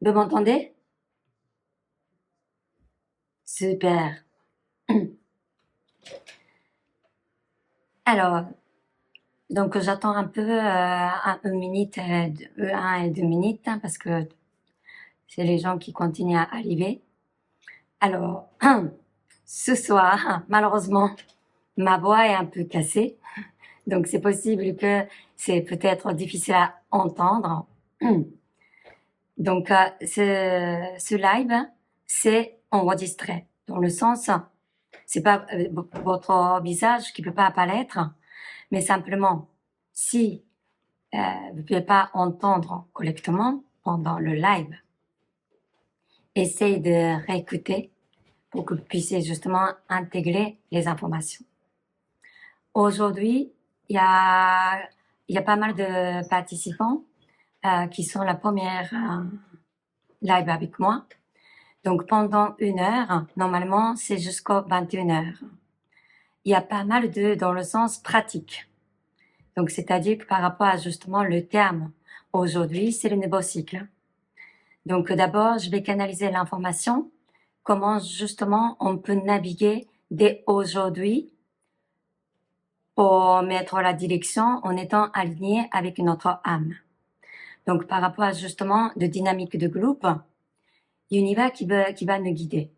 Vous m'entendez? Super. Alors, donc j'attends un peu, une minute, 1 et 2 minutes, hein, parce que c'est les gens qui continuent à arriver. Alors, ce soir, malheureusement, ma voix est un peu cassée, donc c'est possible que c'est peut-être difficile à entendre. Donc, ce live, c'est enregistré, dans le sens, c'est pas votre visage qui peut pas apparaître, mais simplement, si vous pouvez pas entendre correctement pendant le live, essayez de réécouter pour que vous puissiez justement intégrer les informations. Aujourd'hui, il y a pas mal de participants qui sont la première live avec moi. Donc pendant 1 heure, normalement c'est jusqu'à 21 heures. Il y a pas mal dans le sens pratique. Donc c'est-à-dire que par rapport à justement le terme, aujourd'hui c'est le nouveau cycle. Donc d'abord je vais canaliser l'information, comment justement on peut naviguer dès aujourd'hui pour mettre la direction en étant aligné avec notre âme. Donc par rapport à justement de dynamique de groupe, l'univers qui va nous guider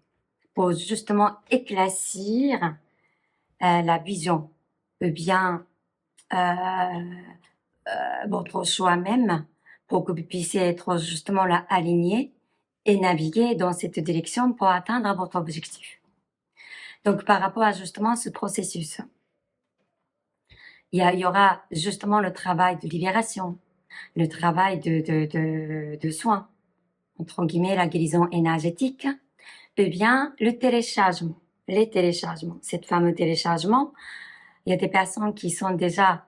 pour justement éclaircir la vision, ou bien votre choix même, pour que vous puissiez être justement là aligné et naviguer dans cette direction pour atteindre votre objectif. Donc par rapport à justement ce processus, il y aura justement le travail de libération, le travail de soins, entre guillemets la guérison énergétique, ou bien le téléchargement. Les téléchargements, cette fameux téléchargement, il y a des personnes qui sont déjà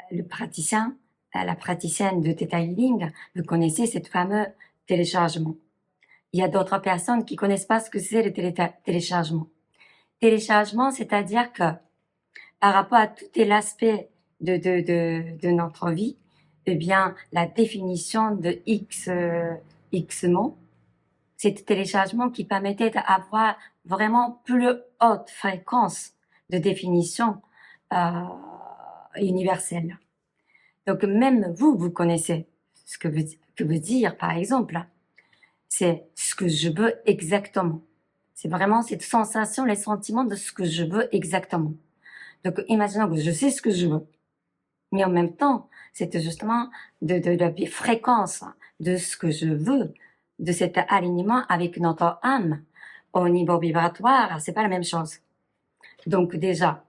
le praticien, la praticienne de Theta Healing, vous connaissez cette fameux téléchargement. Il y a d'autres personnes qui connaissent pas ce que c'est le téléchargement. Téléchargement, c'est-à-dire que par rapport à tout l'aspect de notre vie, eh bien, la définition de X mots, c'est téléchargement qui permettait d'avoir vraiment plus haute fréquence de définition universelle. Donc même vous connaissez ce que veut dire, par exemple, c'est ce que je veux exactement. C'est vraiment cette sensation, les sentiments de ce que je veux exactement. Donc imaginons que je sais ce que je veux, mais en même temps, c'est justement de la fréquence de ce que je veux, de cet alignement avec notre âme au niveau vibratoire, c'est pas la même chose. Donc déjà,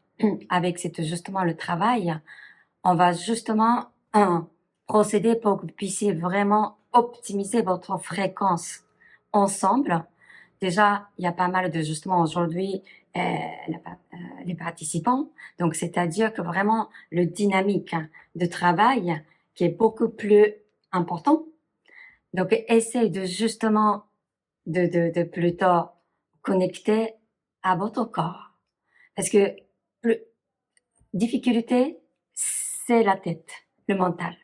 avec justement le travail, on va justement procéder pour que vous puissiez vraiment optimiser votre fréquence ensemble. Déjà, il y a pas mal de justement aujourd'hui les participants. Donc, c'est-à-dire que vraiment le dynamique de travail qui est beaucoup plus important. Donc, essayez de justement de plutôt connecter à votre corps. Parce que difficulté, c'est la tête, le mental.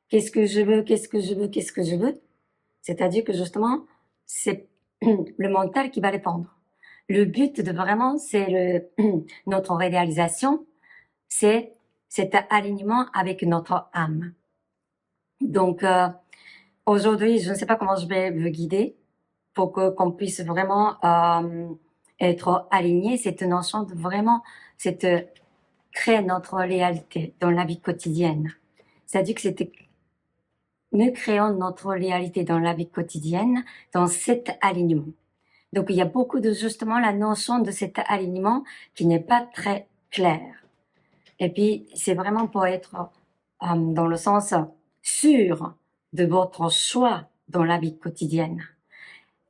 Qu'est-ce que je veux, qu'est-ce que je veux, qu'est-ce que je veux? C'est-à-dire que justement, c'est le mental qui va répondre. Le but de vraiment, c'est notre réalisation, c'est cet alignement avec notre âme. Donc, aujourd'hui, je ne sais pas comment je vais vous guider pour qu'on puisse vraiment être aligné. Cette notion de vraiment, créer notre réalité dans la vie quotidienne. C'est-à-dire que nous créons notre réalité dans la vie quotidienne, dans cet alignement. Donc, il y a beaucoup de, justement, la notion de cet alignement qui n'est pas très claire. Et puis, c'est vraiment pour être dans le sens sûr de votre choix dans la vie quotidienne.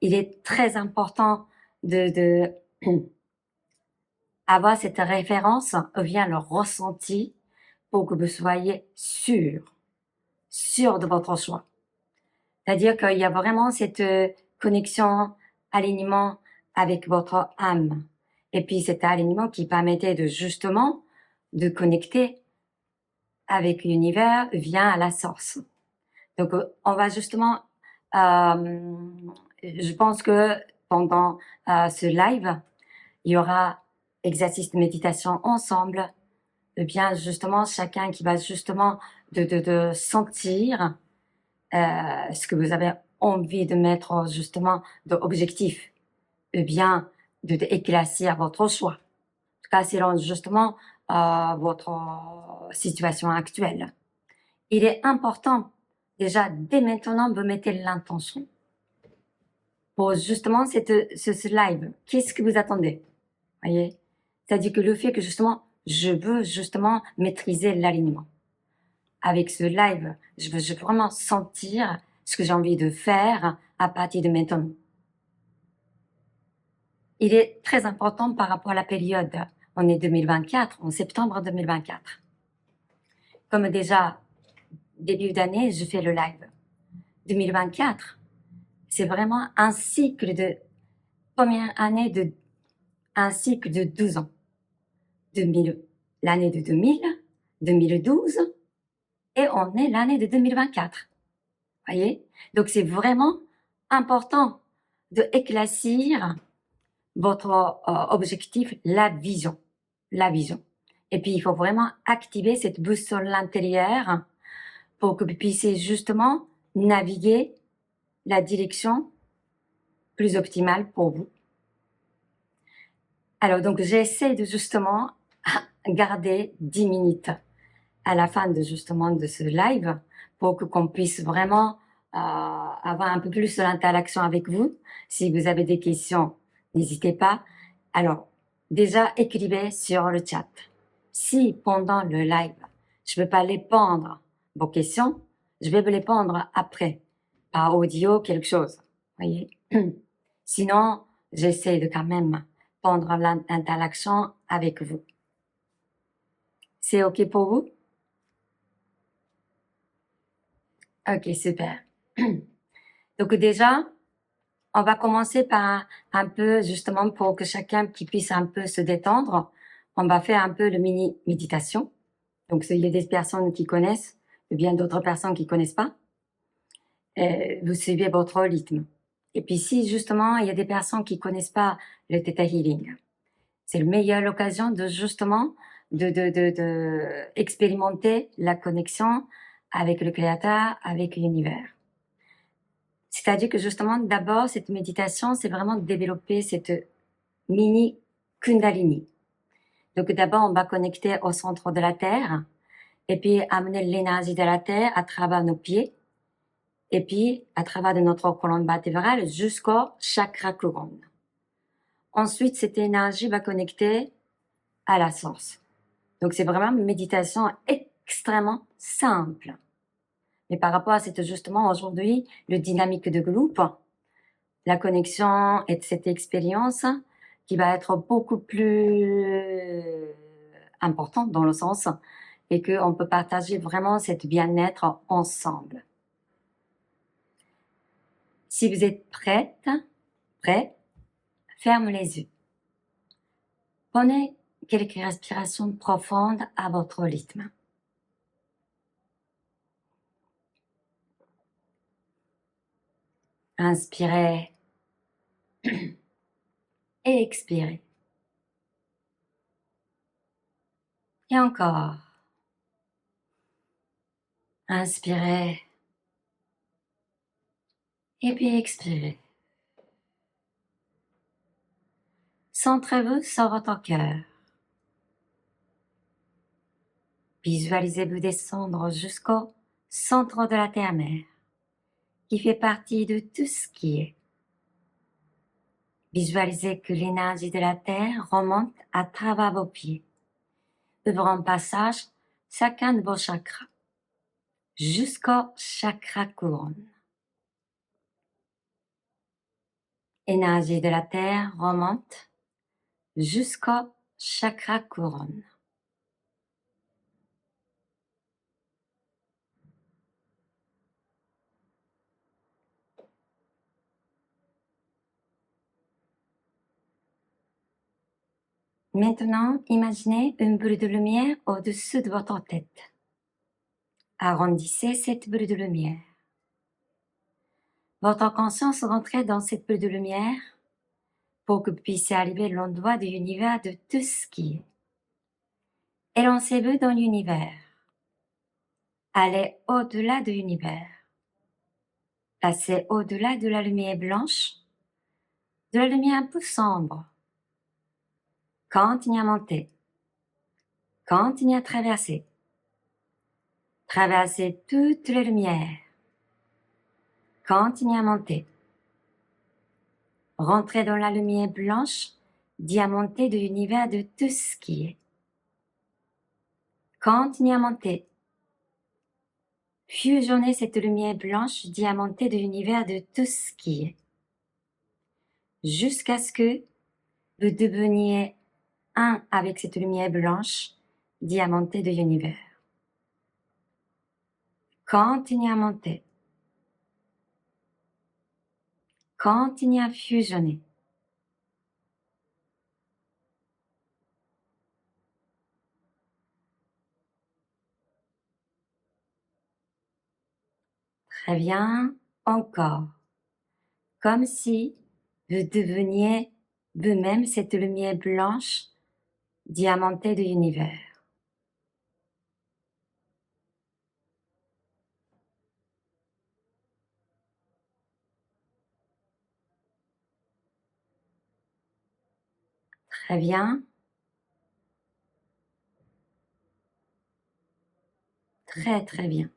Il est très important de avoir cette référence ou bien le ressenti pour que vous soyez sûr de votre choix. C'est-à-dire qu'il y a vraiment cette connexion, alignement avec votre âme. Et puis cet alignement qui permettait de justement de connecter avec l'univers via la source. Donc, on va justement, je pense que pendant ce live, il y aura exercice de méditation ensemble, et bien justement chacun qui va justement de sentir ce que vous avez envie de mettre justement d'objectif, et bien d'éclaircir votre choix. En tout cas, selon justement votre situation actuelle. Il est important déjà dès maintenant de mettre l'intention pour justement ce live. Qu'est-ce que vous attendez? Voyez? C'est-à-dire que le fait que justement, je veux justement maîtriser l'alignement. Avec ce live, je veux vraiment sentir ce que j'ai envie de faire à partir de maintenant. Il est très important par rapport à la période. On est 2024, en septembre 2024. Comme déjà, début d'année, je fais le live. 2024, c'est vraiment un cycle de première année un cycle de 12 ans. L'année de 2000, 2012, et on est l'année de 2024. Voyez? Donc, c'est vraiment important de éclaircir votre objectif, la vision. La vision. Et puis, il faut vraiment activer cette boussole intérieure pour que vous puissiez justement naviguer la direction plus optimale pour vous. Alors, donc, j'essaie de justement garder 10 minutes à la fin de justement de ce live pour que qu'on puisse vraiment avoir un peu plus d'interaction avec vous. Si vous avez des questions, n'hésitez pas. Alors, déjà, écrivez sur le chat. Si pendant le live, je ne peux pas répondre vos questions, je vais vous répondre après, par audio, quelque chose. Voyez. Sinon, j'essaie de quand même prendre l'interaction avec vous. C'est OK pour vous? Ok, super. Donc déjà, on va commencer par un peu, justement, pour que chacun qui puisse un peu se détendre, on va faire un peu le mini méditation. Donc, il y a des personnes qui connaissent, ou bien d'autres personnes qui connaissent pas. Vous suivez votre rythme. Et puis, si justement, il y a des personnes qui connaissent pas le Theta Healing, c'est la meilleure occasion de justement de expérimenter la connexion avec le Créateur, avec l'univers. C'est-à-dire que justement, d'abord, cette méditation, c'est vraiment de développer cette mini Kundalini. Donc d'abord, on va connecter au centre de la Terre, et puis amener l'énergie de la Terre à travers nos pieds, et puis à travers de notre colonne vertébrale jusqu'au chakra couronne. Ensuite, cette énergie va connecter à la source. Donc c'est vraiment une méditation extrêmement simple. Mais par rapport à cette, justement, aujourd'hui, le dynamique de groupe, la connexion et cette expérience qui va être beaucoup plus importante dans le sens et qu'on peut partager vraiment cette bien-être ensemble. Si vous êtes prêt, ferme les yeux. Prenez quelques respirations profondes à votre rythme. Inspirez et expirez. Et encore. Inspirez. Et puis expirez. Centrez-vous sur votre cœur. Visualisez-vous descendre jusqu'au centre de la terre-mère, qui fait partie de tout ce qui est. Visualisez que l'énergie de la terre remonte à travers vos pieds, ouvrant passage chacun de vos chakras, jusqu'au chakra couronne. Énergie de la terre remonte jusqu'au chakra couronne. Maintenant, imaginez une boule de lumière au-dessus de votre tête. Arrondissez cette boule de lumière. votre conscience rentrait dans cette bulle de lumière pour que vous puissiez arriver à l'endroit de l'univers de tout ce qui est. Et lancez-vous dans l'univers. Allez au-delà de l'univers. Passez au-delà de la lumière blanche, de la lumière un peu sombre. Continuez à monter. Continuez à traverser. Traversez toutes les lumières. Continuez à monter. Rentrez dans la lumière blanche, diamantée de l'univers de tout ce qui est. Continuez à monter. Fusionnez cette lumière blanche diamantée de l'univers de tout ce qui est. Jusqu'à ce que vous deveniez un avec cette lumière blanche diamantée de l'univers. Continuez à monter. Continuez à fusionner. Très bien. Encore. Comme si vous deveniez vous-même cette lumière blanche diamantée de l'univers. Très bien. Très très bien.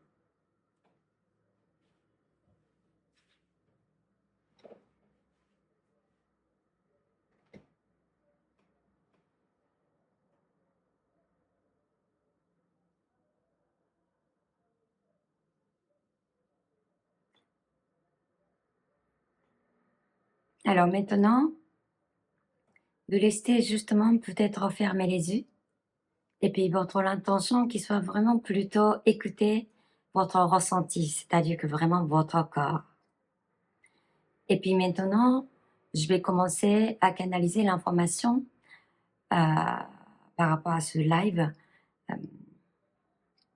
Alors maintenant, vous laissez justement peut-être refermer les yeux et puis votre intention qui soit vraiment plutôt écouter votre ressenti, c'est-à-dire que vraiment votre corps. Et puis maintenant, je vais commencer à canaliser l'information par rapport à ce live, euh,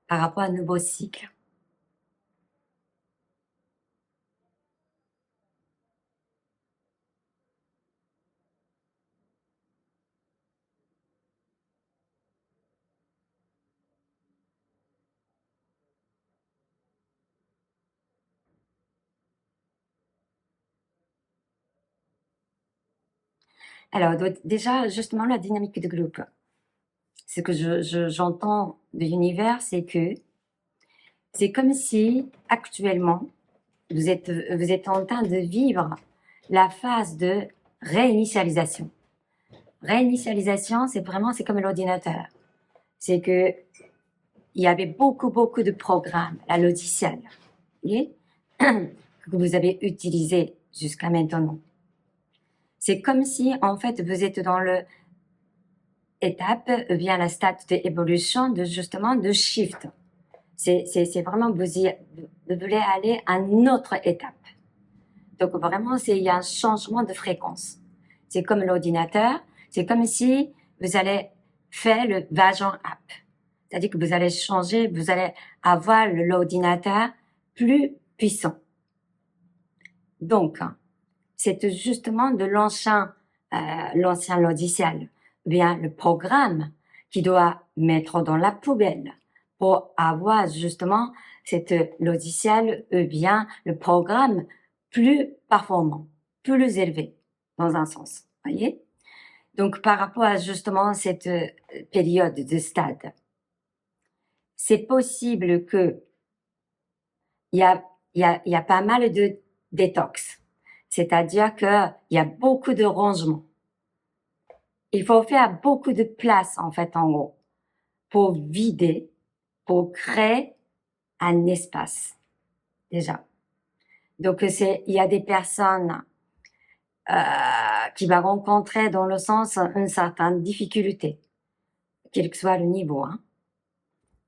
par rapport à un nouveau cycle. Alors déjà, justement, la dynamique de groupe. Ce que j'entends de l'univers, c'est que c'est comme si actuellement, vous êtes en train de vivre la phase de réinitialisation. Réinitialisation, c'est vraiment, c'est comme l'ordinateur. C'est que il y avait beaucoup de programmes, la logiciel, voyez, que vous avez utilisé jusqu'à maintenant. C'est comme si, en fait, vous êtes dans le étape, bien la stade d'évolution, de justement, de shift. C'est vraiment, vous voulez aller à une autre étape. Donc vraiment, il y a un changement de fréquence. C'est comme l'ordinateur, c'est comme si vous allez faire le version app. C'est-à-dire que vous allez changer, vous allez avoir l'ordinateur plus puissant. Donc, c'est justement de l'ancien logiciel, bien le programme qui doit mettre dans la poubelle pour avoir justement cette logiciel, bien le programme plus performant, plus élevé dans un sens, voyez. Donc par rapport à justement cette période de stade, c'est possible que il y a pas mal de détox, c'est-à-dire que il y a beaucoup de rangements. Il faut faire beaucoup de place en fait en haut pour vider, pour créer un espace déjà. Donc il y a des personnes qui va rencontrer dans le sens une certaine difficulté, quel que soit le niveau.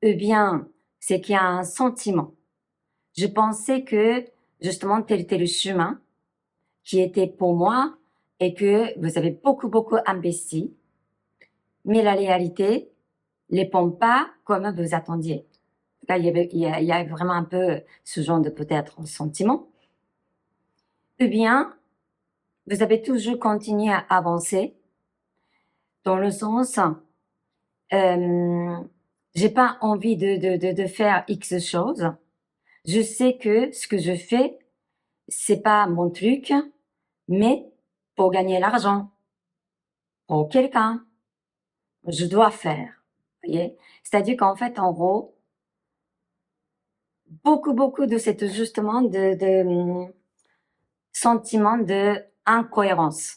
Eh bien, c'est qu'il y a un sentiment. Je pensais que justement tel était le chemin qui était pour moi et que vous avez beaucoup investi, mais la réalité ne répond pas comme vous attendiez. Là, il y a vraiment un peu ce genre de peut-être sentiment. ou bien vous avez toujours continué à avancer dans le sens, j'ai pas envie de faire X chose. Je sais que ce que je fais, c'est pas mon truc, mais pour gagner l'argent, pour quelqu'un, je dois faire. Vous voyez? C'est-à-dire qu'en fait, en gros, beaucoup de cet justement de sentiment de incohérence.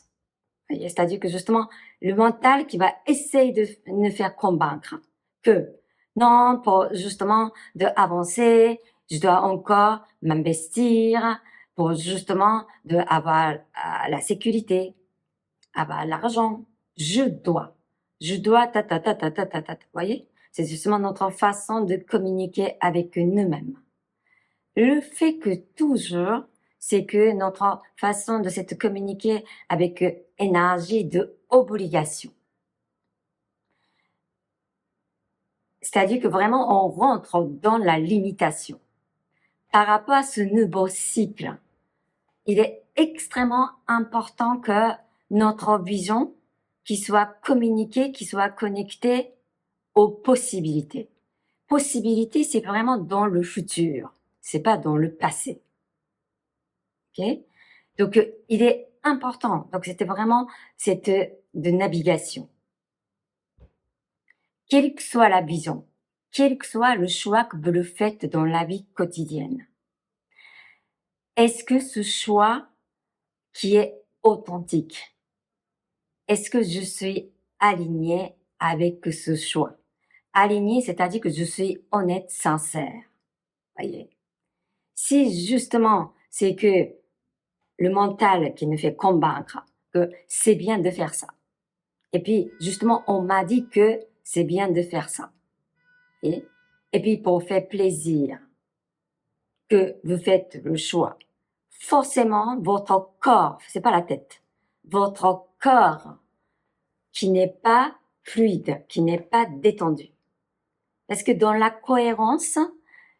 Vous voyez? C'est-à-dire que justement, le mental qui va essayer de nous faire convaincre que non, pour justement de avancer, je dois encore m'investir pour justement de avoir la sécurité, avoir l'argent. Je dois, Vous voyez? C'est justement notre façon de communiquer avec nous-mêmes. Le fait que toujours, c'est que notre façon de se communiquer avec énergie de obligation. C'est-à-dire que vraiment, on rentre dans la limitation. Par rapport à ce nouveau cycle, il est extrêmement important que notre vision, qui soit communiquée, qui soit connectée aux possibilités. Possibilités, c'est vraiment dans le futur, c'est pas dans le passé. Ok? Donc, il est important. Donc, c'était vraiment cette de navigation. Quelle que soit la vision, quel que soit le choix que vous le faites dans la vie quotidienne, est-ce que ce choix qui est authentique, est-ce que je suis alignée avec ce choix? Aligné, c'est-à-dire que je suis honnête, sincère. Voyez. Si justement, c'est que le mental qui nous fait convaincre que c'est bien de faire ça. Et puis, justement, on m'a dit que c'est bien de faire ça. Et puis, pour faire plaisir, que vous faites le choix. Forcément, votre corps, c'est pas la tête, votre corps qui n'est pas fluide, qui n'est pas détendu. Parce que dans la cohérence,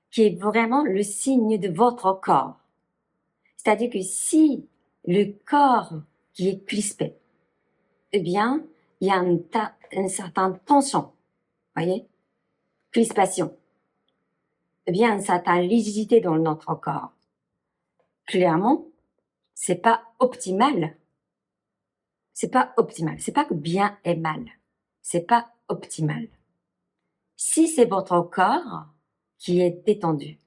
qui est vraiment le signe de votre corps. C'est-à-dire que si le corps qui est crispé, eh bien, il y a une certaine tension, voyez, crispation, eh bien, une certaine rigidité dans notre corps. Clairement, c'est pas optimal. C'est pas optimal. C'est pas que bien et mal. C'est pas optimal. Si c'est votre corps qui est détendu,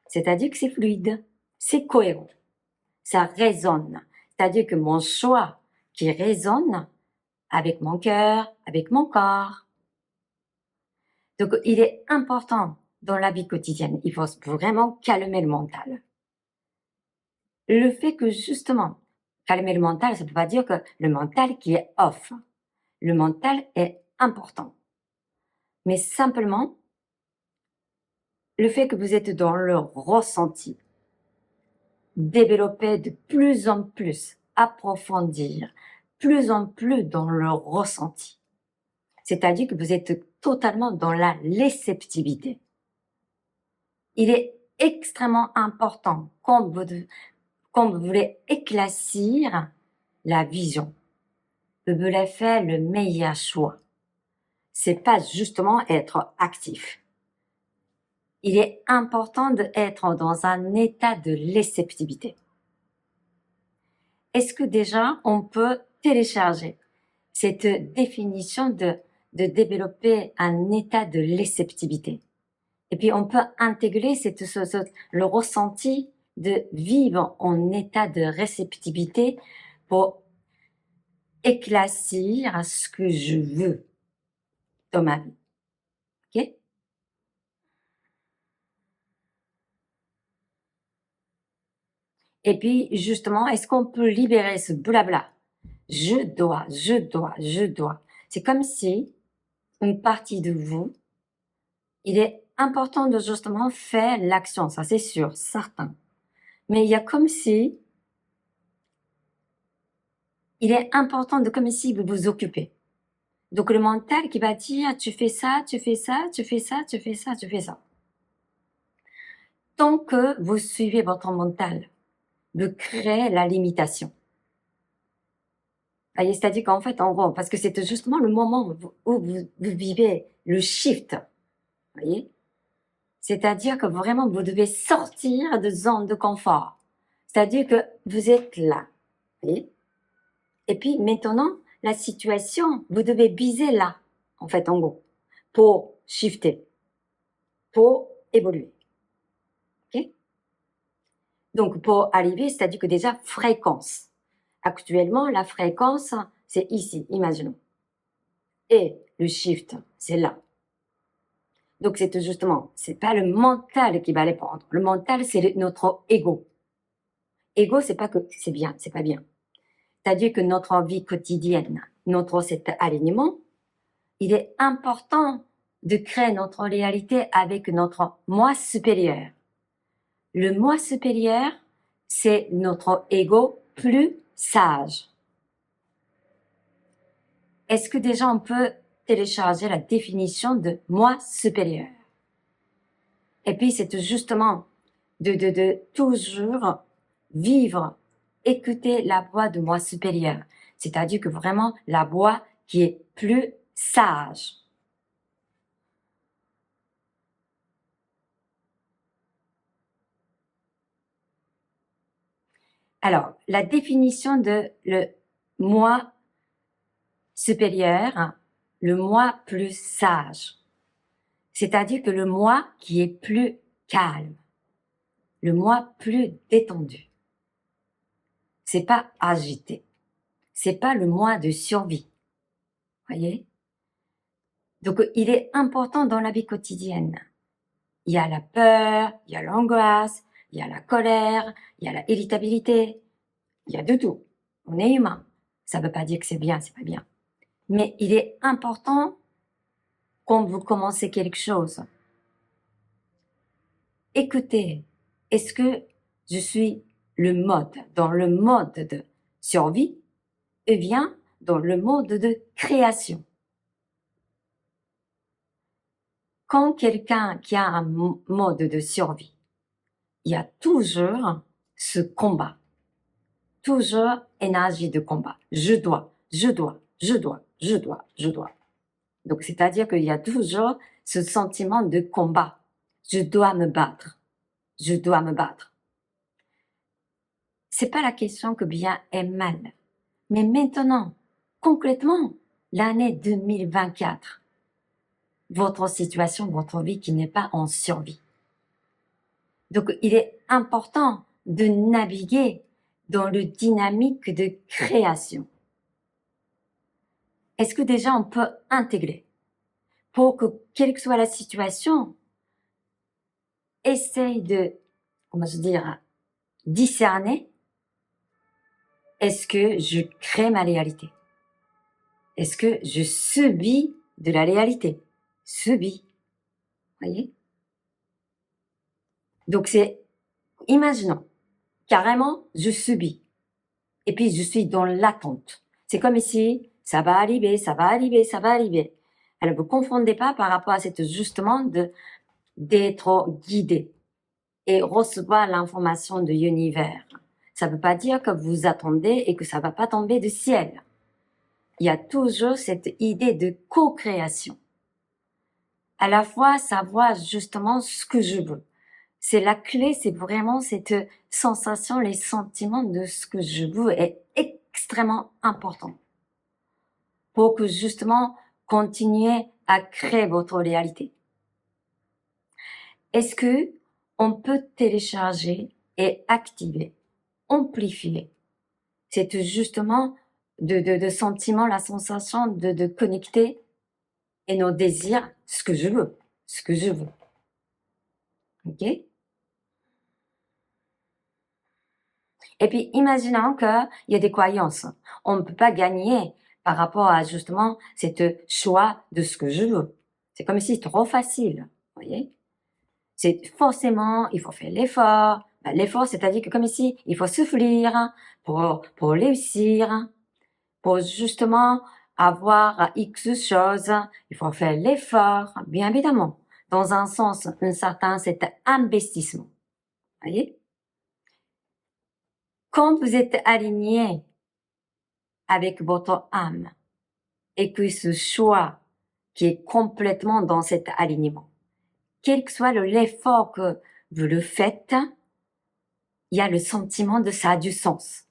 c'est-à-dire que c'est fluide, c'est cohérent, ça résonne. C'est-à-dire que mon choix qui résonne avec mon cœur, avec mon corps. Donc, il est important dans la vie quotidienne. Il faut vraiment calmer le mental. Le fait que justement, calmer le mental, ça ne veut pas dire que le mental qui est off. Le mental est important. Mais simplement, le fait que vous êtes dans le ressenti, développer de plus en plus, approfondir, plus en plus dans le ressenti. C'est-à-dire que vous êtes totalement dans la réceptivité. Il est extrêmement important quand vous voulez éclaircir la vision. Vous voulez faire le meilleur choix. C'est pas justement être actif. Il est important d'être dans un état de réceptivité. Est-ce que déjà on peut télécharger cette définition de développer un état de réceptivité? Et puis on peut intégrer le ressenti de vivre en état de réceptivité pour éclaircir ce que je veux dans ma vie. Ok? Et puis justement, est-ce qu'on peut libérer ce blabla? Je dois. C'est comme si une partie de vous, il est important de justement faire l'action, ça c'est sûr, certain. Mais il y a comme si, il est important de comme si vous vous occupez. Donc le mental qui va dire, tu fais ça, tu fais ça, tu fais ça, tu fais ça, tu fais ça. Tant que vous suivez votre mental, de créer la limitation. Voyez, c'est-à-dire qu'en fait, en gros, parce que c'est justement le moment où vous vivez le shift, voyez. C'est-à-dire que vraiment, vous devez sortir de zone de confort. C'est-à-dire que vous êtes là, voyez. Et puis maintenant, la situation, vous devez viser là, en fait, en gros, pour shifter, pour évoluer. Ok? Donc, pour arriver, c'est-à-dire que déjà, fréquence. Actuellement, la fréquence, c'est ici, imaginons. Et le shift, c'est là. Donc, c'est justement, c'est pas le mental qui va les prendre. Le mental, c'est notre ego. Ego, c'est pas que c'est bien, c'est pas bien. C'est-à-dire que notre vie quotidienne, cet alignement, il est important de créer notre réalité avec notre moi supérieur. Le moi supérieur, c'est notre ego plus sage. Est-ce que déjà on peut télécharger la définition de moi supérieur? Et puis c'est justement de toujours vivre, écouter la voix de moi supérieur. C'est-à-dire que vraiment la voix qui est plus sage. Alors, la définition de le moi supérieur, le moi plus sage. C'est-à-dire que le moi qui est plus calme, le moi plus détendu. C'est pas agité. C'est pas le moi de survie. Voyez? Donc, il est important dans la vie quotidienne. Il y a la peur, il y a l'angoisse, il y a la colère, il y a la irritabilité. Il y a de tout. On est humain. Ça veut pas dire que c'est bien, c'est pas bien. Mais il est important quand vous commencez quelque chose. Écoutez, est-ce que je suis dans le mode de survie, ou bien dans le mode de création? Quand quelqu'un qui a un mode de survie, il y a toujours ce combat, toujours énergie de combat. Je dois. Donc, c'est-à-dire qu'il y a toujours ce sentiment de combat. Je dois me battre. Je dois me battre. C'est pas la question que bien est mal. Mais maintenant, concrètement, l'année 2024, votre situation, votre vie qui n'est pas en survie. Donc, il est important de naviguer dans le dynamique de création. Est-ce que déjà on peut intégrer pour que, quelle que soit la situation, essaye de, comment je dire, discerner, est-ce que je crée ma réalité? Est-ce que je subis de la réalité? Subis. Voyez? Donc c'est, imaginons, carrément, je subis. Et puis je suis dans l'attente. C'est comme ici, ça va arriver, ça va arriver, ça va arriver. Alors vous confondez pas par rapport à cette justement d'être guidé et recevoir l'information de l'univers. Ça veut pas dire que vous attendez et que ça va pas tomber du ciel. Il y a toujours cette idée de co-création. À la fois savoir justement ce que je veux. C'est la clé, c'est vraiment cette sensation, les sentiments de ce que je veux est extrêmement important pour que justement continuer à créer votre réalité. Est-ce que on peut télécharger et activer, amplifier c'est justement de sentiment, la sensation de connecter et nos désirs, ce que je veux. Ok? Et puis, imaginons qu'il y a des croyances. On ne peut pas gagner par rapport à justement cette choix de ce que je veux. C'est comme si c'était trop facile. Voyez? C'est forcément, il faut faire l'effort. Ben, l'effort, c'est-à-dire que comme ici, il faut souffrir pour réussir, pour justement avoir X choses, il faut faire l'effort, bien évidemment. Dans un sens, un certain, c'est investissement. Voyez? quand vous êtes aligné avec votre âme et que ce choix qui est complètement dans cet alignement, quel que soit l'effort que vous le faites, il y a le sentiment de ça a du sens.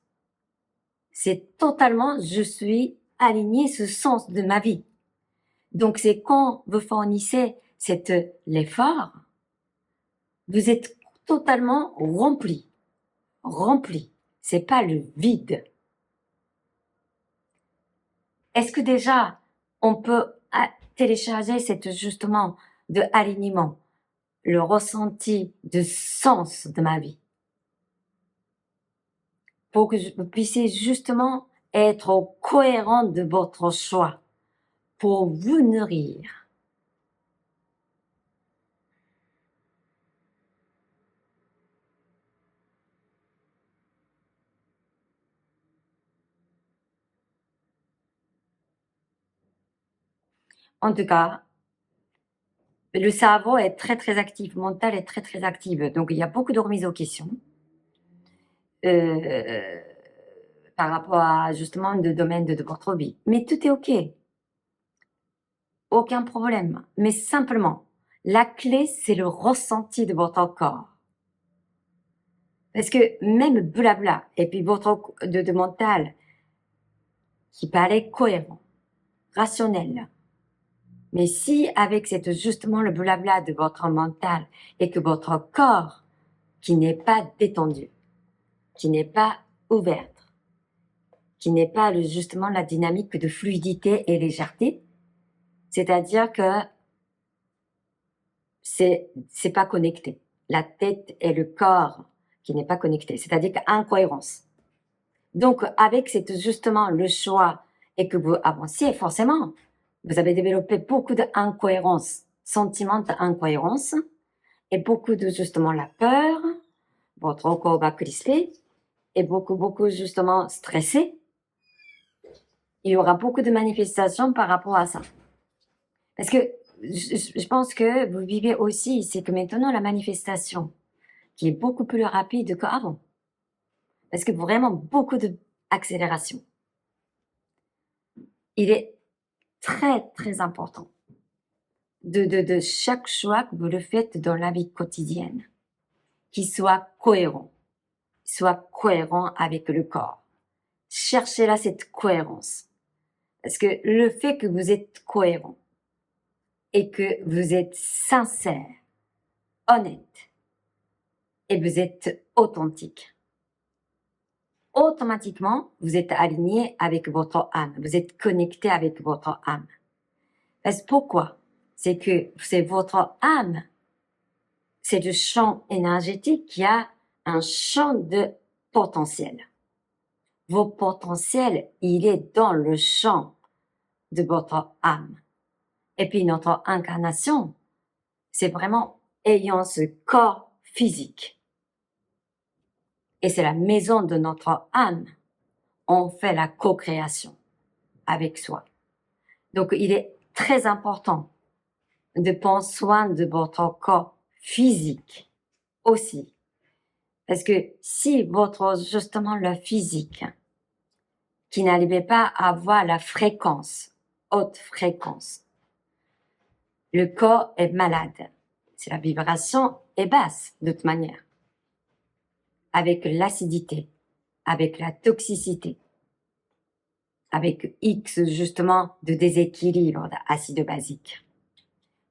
C'est totalement, je suis aligné ce sens de ma vie. Donc c'est quand vous fournissez l'effort, vous êtes totalement rempli. C'est pas le vide. Est-ce que déjà, on peut télécharger justement de alignement, le ressenti de sens de ma vie, pour que vous puissiez justement être cohérent de votre choix, pour vous nourrir. En tout cas, le cerveau est très très actif, mental est très très actif, donc il y a beaucoup de remises aux questions par rapport à justement le domaine de votre vie. Mais tout est ok, aucun problème. Mais simplement, la clé c'est le ressenti de votre corps. Parce que même blabla et puis votre de mental qui paraît cohérent, rationnel. Mais si avec justement le blabla de votre mental et que votre corps qui n'est pas détendu, qui n'est pas ouverte, qui n'est pas justement la dynamique de fluidité et légèreté, c'est-à-dire que c'est pas connecté. La tête et le corps qui n'est pas connecté, c'est-à-dire qu'incohérence. Donc avec justement le choix et que vous avanciez, forcément, vous avez développé beaucoup d'incohérences, sentiments d'incohérence et beaucoup de justement la peur, votre corps va crisper et beaucoup justement stressé. Il y aura beaucoup de manifestations par rapport à ça. Parce que je pense que vous vivez aussi, c'est que maintenant la manifestation qui est beaucoup plus rapide qu'avant. Parce que vraiment beaucoup d'accélération. Il est très très important de chaque choix que vous le faites dans la vie quotidienne, qu'il soit cohérent avec le corps. Cherchez là cette cohérence. Parce que le fait que vous êtes cohérent et que vous êtes sincère, honnête et vous êtes authentique, automatiquement, vous êtes aligné avec votre âme, vous êtes connecté avec votre âme. Parce que pourquoi? C'est que c'est votre âme, c'est le champ énergétique qui a un champ de potentiel. Vos potentiels, il est dans le champ de votre âme. Et puis notre incarnation, c'est vraiment ayant ce corps physique. Et c'est la maison de notre âme. On fait la co-création avec soi. Donc il est très important de prendre soin de votre corps physique aussi. Parce que si justement le physique, qui n'arrivait pas à avoir la fréquence, haute fréquence, le corps est malade. C'est la vibration est basse de toute manière. Avec l'acidité, avec la toxicité, avec X justement de déséquilibre d'acide-basique.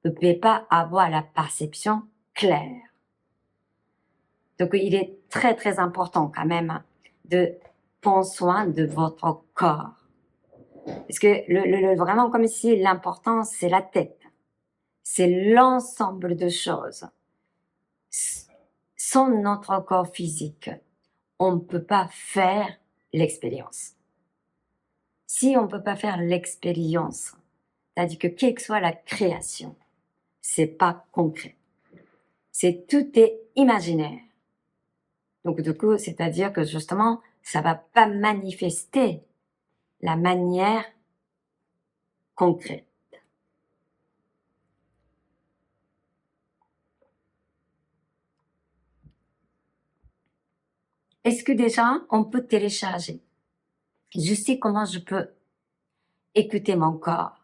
Vous ne pouvez pas avoir la perception claire. Donc il est très très important quand même de prendre soin de votre corps. Parce que vraiment comme si l'important c'est la tête. C'est l'ensemble de choses. Sans notre corps physique, on ne peut pas faire l'expérience. Si on ne peut pas faire l'expérience, c'est-à-dire que quelle que soit la création, c'est pas concret. Tout est imaginaire. Donc du coup, c'est-à-dire que justement, ça va pas manifester la manière concrète. Est-ce que déjà, on peut télécharger? Je sais comment je peux écouter mon corps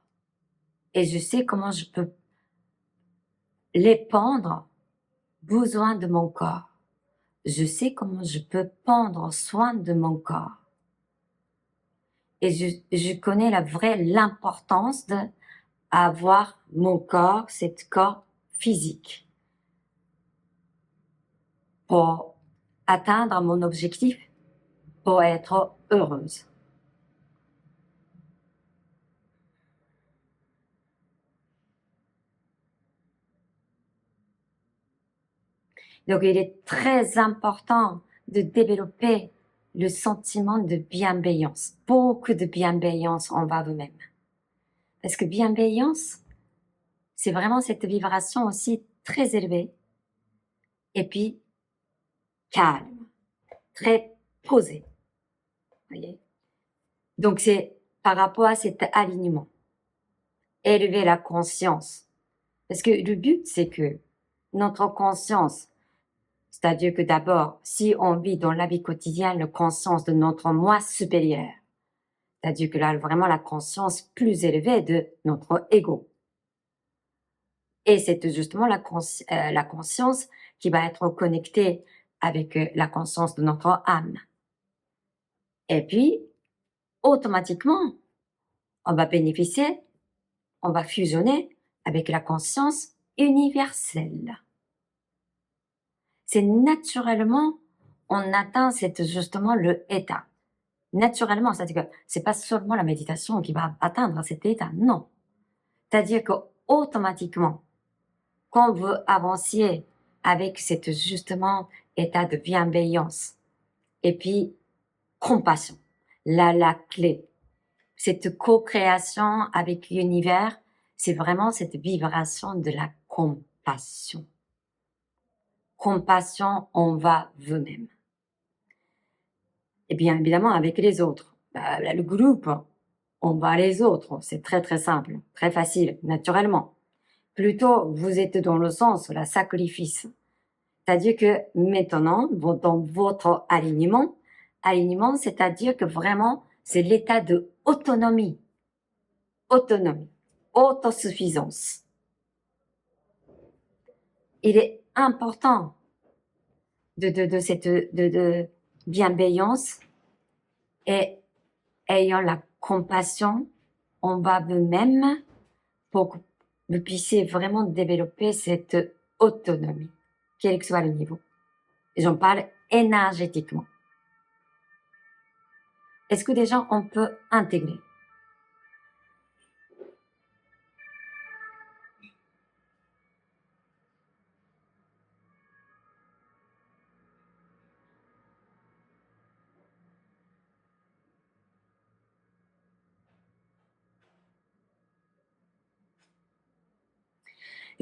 et je sais comment je peux répondre besoin de mon corps. Je sais comment je peux prendre soin de mon corps. Et je connais l'importance d'avoir mon corps, cet corps physique, pour atteindre mon objectif, pour être heureuse. Donc, il est très important de développer le sentiment de bienveillance, beaucoup de bienveillance envers vous-même. Parce que bienveillance, c'est vraiment cette vibration aussi très élevée et puis calme, très posée. Voyez? Donc, c'est par rapport à cet alignement, élever la conscience. Parce que le but, c'est que notre conscience, c'est-à-dire que d'abord, si on vit dans la vie quotidienne la conscience de notre moi supérieur, c'est-à-dire que là, vraiment la conscience plus élevée de notre ego. Et c'est justement la conscience qui va être connectée avec la conscience de notre âme. Et puis, automatiquement, on va bénéficier, on va fusionner avec la conscience universelle. C'est naturellement, on atteint justement le état. Naturellement, c'est-à-dire que c'est pas seulement la méditation qui va atteindre cet état, non. C'est-à-dire que automatiquement, quand vous avanciez avec cet justement état de bienveillance et puis compassion, la clé, cette co-création avec l'univers, c'est vraiment cette vibration de la compassion. Compassion envers vous-même. Et bien évidemment avec les autres. Le groupe, envers les autres, c'est très très simple, très facile, naturellement. Plutôt, vous êtes dans le sens, la sacrifice. C'est-à-dire que maintenant, dans votre alignement, c'est-à-dire que vraiment, c'est l'état de autonomie, autosuffisance. Il est important de cette bienveillance et ayant la compassion envers vous-même pour que vous puissiez vraiment développer cette autonomie, quel que soit le niveau. Et j'en parle énergétiquement. Est-ce que déjà on peut intégrer?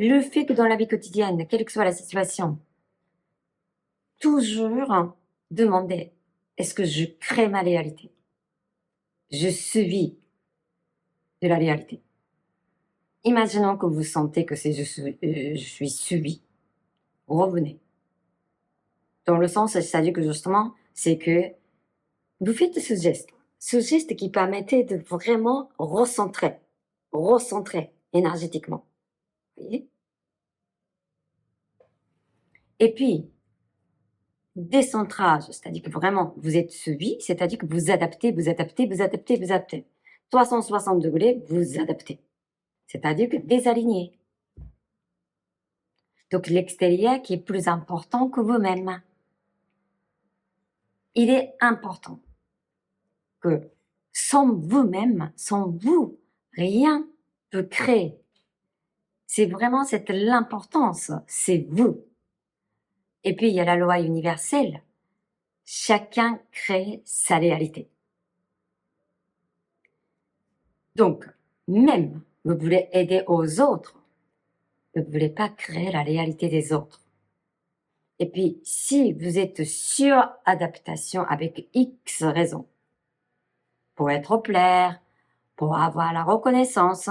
Le fait que dans la vie quotidienne, quelle que soit la situation, toujours demander, est-ce que je crée ma réalité? Je subis de la réalité. Imaginons que vous sentez que je suis subi. Revenez. Dans le sens, c'est-à-dire que justement, c'est que vous faites ce geste qui permettait de vraiment recentrer énergétiquement. Vous voyez? Et puis, décentrage, c'est-à-dire que vraiment, vous êtes suivi, c'est-à-dire que vous adaptez. 360 degrés, vous adaptez. C'est-à-dire que désaligné. Donc, l'extérieur qui est plus important que vous-même. Il est important que sans vous-même, sans vous, rien peut créer. C'est vraiment l'importance, c'est vous. Et puis, il y a la loi universelle. Chacun crée sa réalité. Donc, même vous voulez aider aux autres, vous ne voulez pas créer la réalité des autres. Et puis, si vous êtes sur adaptation avec X raisons, pour être plaire, pour avoir la reconnaissance,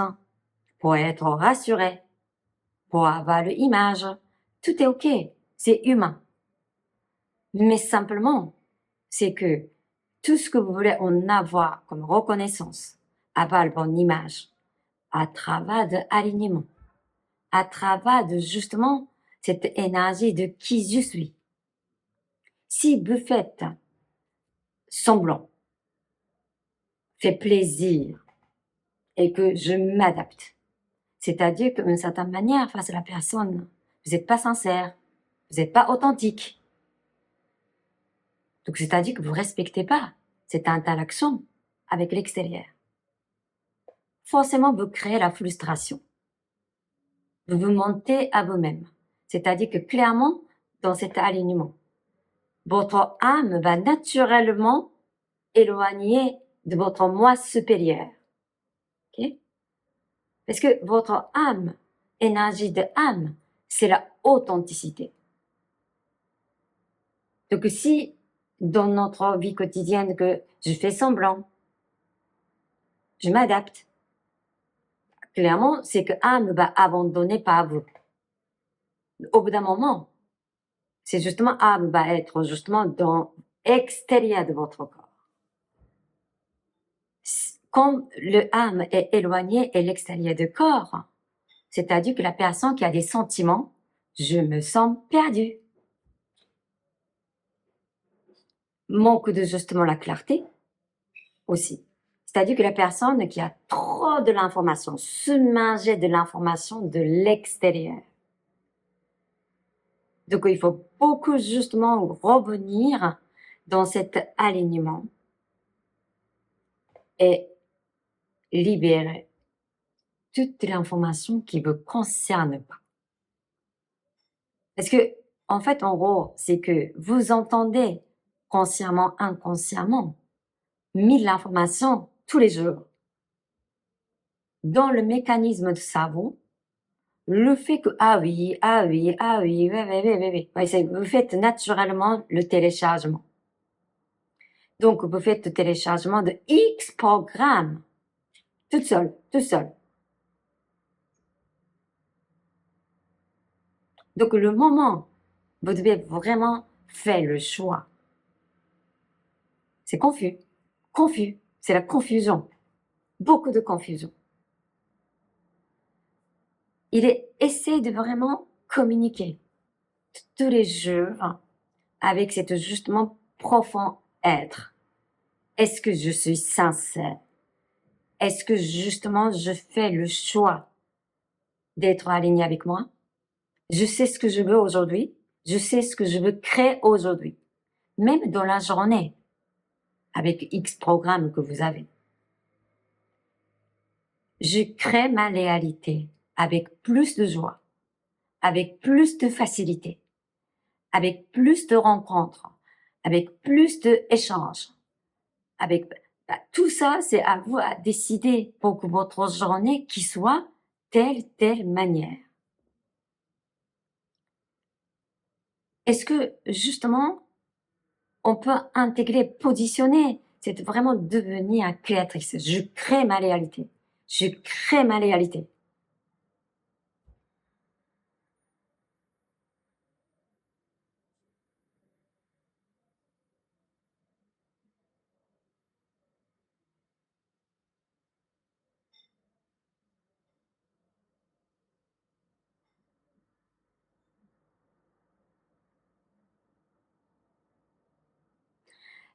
pour être rassuré, pour avoir l'image, tout est ok, c'est humain. Mais simplement, c'est que tout ce que vous voulez en avoir comme reconnaissance, avoir la bonne image, à travers de l'alignement, à travers de justement cette énergie de qui je suis. Si vous faites semblant, fait plaisir et que je m'adapte, c'est-à-dire qu'une certaine manière, face à la personne, vous n'êtes pas sincère, vous n'êtes pas authentique. Donc, c'est-à-dire que vous respectez pas cette interaction avec l'extérieur. Forcément, vous créez la frustration. Vous vous mentez à vous-même. C'est-à-dire que clairement, dans cet alignement, votre âme va naturellement éloigner de votre moi supérieur. Okay? Parce que votre âme, énergie de âme, c'est la authenticité. Donc si dans notre vie quotidienne que je fais semblant, je m'adapte, clairement c'est que âme va abandonner par vous. Au bout d'un moment, c'est justement âme va être justement dans l'extérieur de votre corps. Quand le âme est éloigné et l'extérieur du corps, c'est-à-dire que la personne qui a des sentiments, je me sens perdue. Manque de justement la clarté aussi. C'est-à-dire que la personne qui a trop de l'information, submergée de l'information de l'extérieur. Donc il faut beaucoup justement revenir dans cet alignement et libérer toute l'information qui ne vous concerne pas. Parce que, en fait, en gros, c'est que vous entendez consciemment, inconsciemment, 1000 informations tous les jours. Dans le mécanisme du cerveau, le fait que, ah oui, vous faites naturellement le téléchargement. Donc, vous faites le téléchargement de X programmes, tout seul. Donc, le moment, vous devez vraiment faire le choix. C'est confus, c'est la confusion, beaucoup de confusion. Essaie de vraiment communiquer tous les jours avec cet justement profond être. Est-ce que je suis sincère? Est-ce que justement je fais le choix d'être aligné avec moi? Je sais ce que je veux aujourd'hui. Je sais ce que je veux créer aujourd'hui. Même dans la journée, avec X programmes que vous avez. Je crée ma réalité avec plus de joie, avec plus de facilité, avec plus de rencontres, avec plus d'échanges, avec tout ça, c'est à vous à décider pour que votre journée qui soit telle manière. Est-ce que justement on peut intégrer, positionner, c'est vraiment devenir créatrice. Je crée ma réalité. Je crée ma réalité.